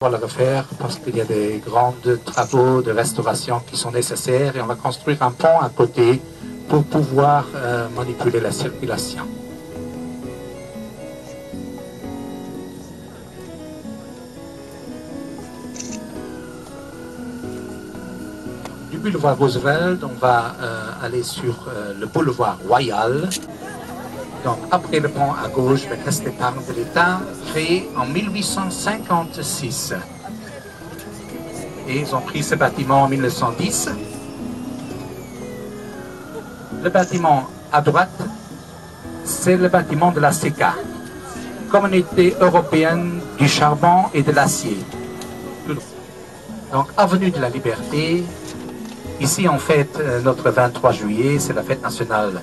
On va le refaire parce qu'il y a des grands travaux de restauration qui sont nécessaires et on va construire un pont à côté pour pouvoir manipuler la circulation. Du boulevard Roosevelt, on va aller sur le boulevard Royal. Donc, après le pont à gauche, la caisse d'épargne de l'État, créée en 1856. Et ils ont pris ce bâtiment en 1910. Le bâtiment à droite, c'est le bâtiment de la CECA, Communauté européenne du charbon et de l'acier. Donc, avenue de la Liberté. Ici, on fête notre 23 juillet, c'est la fête nationale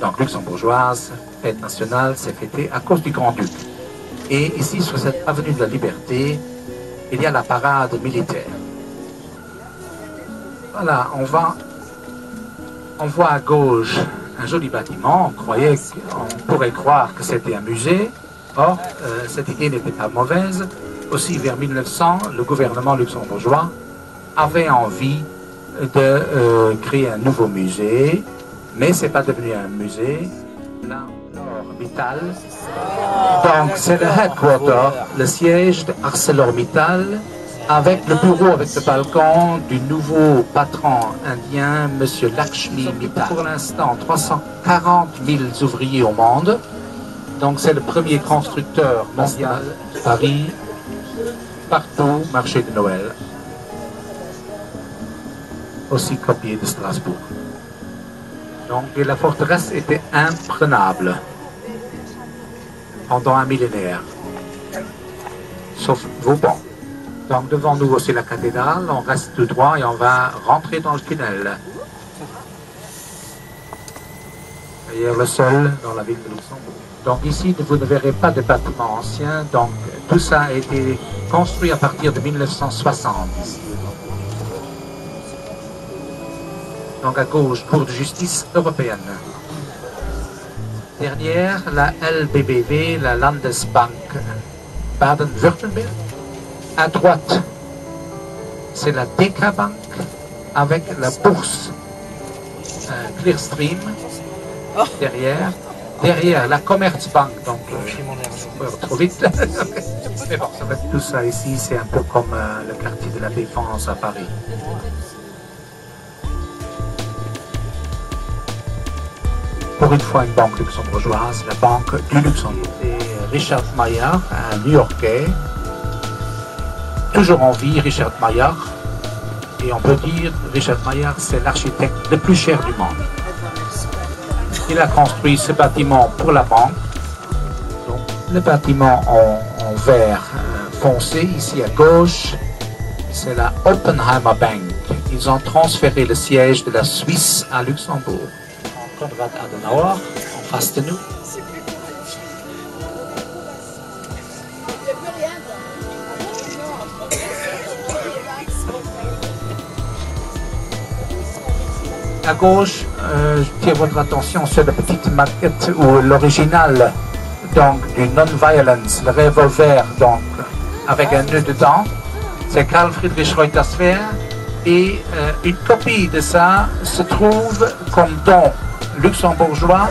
donc luxembourgeoise. Fête nationale, c'est fêté à cause du Grand-Duc. Et ici, sur cette avenue de la Liberté, il y a la parade militaire. Voilà, on voit à gauche un joli bâtiment. On pourrait croire que c'était un musée. Or, cette idée n'était pas mauvaise. Aussi, vers 1900, le gouvernement luxembourgeois avait envie de créer un nouveau musée, mais ce n'est pas devenu un musée. Là, ArcelorMittal. Donc, c'est le headquarter, le siège de ArcelorMittal, avec le bureau, avec le balcon du nouveau patron indien, M. Lakshmi Mittal. Pour l'instant, 340 000 ouvriers au monde. Donc, c'est le premier constructeur mondial de Paris, partout, marché de Noël. Aussi copié de Strasbourg. Donc, et la forteresse était imprenable pendant un millénaire, sauf Vauban. Donc, devant nous aussi la cathédrale, on reste tout droit et on va rentrer dans le tunnel. D'ailleurs, le sol dans la ville de Luxembourg. Donc, ici, vous ne verrez pas de bâtiments anciens. Donc, tout ça a été construit à partir de 1960. Donc à gauche, Cour de justice européenne. Derrière, la LBBW, la Landesbank Baden-Württemberg. À droite, c'est la DK Bank avec la bourse Clearstream. Derrière, la Commerzbank. Donc, trop vite. Mais bon, ça va être tout ça ici, c'est un peu comme le quartier de la Défense à Paris. Pour une fois, une banque luxembourgeoise, la Banque du Luxembourg. C'est Richard Meier, un New-Yorkais, toujours en vie, Richard Meier. Et on peut dire, Richard Meier, c'est l'architecte le plus cher du monde. Il a construit ce bâtiment pour la banque. Donc, le bâtiment en vert foncé, ici à gauche, c'est la Oppenheimer Bank. Ils ont transféré le siège de la Suisse à Luxembourg. Konrad Adenauer, en face de nous. À gauche, je tiens votre attention sur la petite maquette ou l'original donc du Non-Violence, le revolver donc avec un nœud dedans. C'est Carl Friedrich Reuterswerd et une copie de ça se trouve comme don luxembourgeois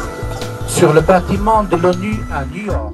sur le bâtiment de l'ONU à New York.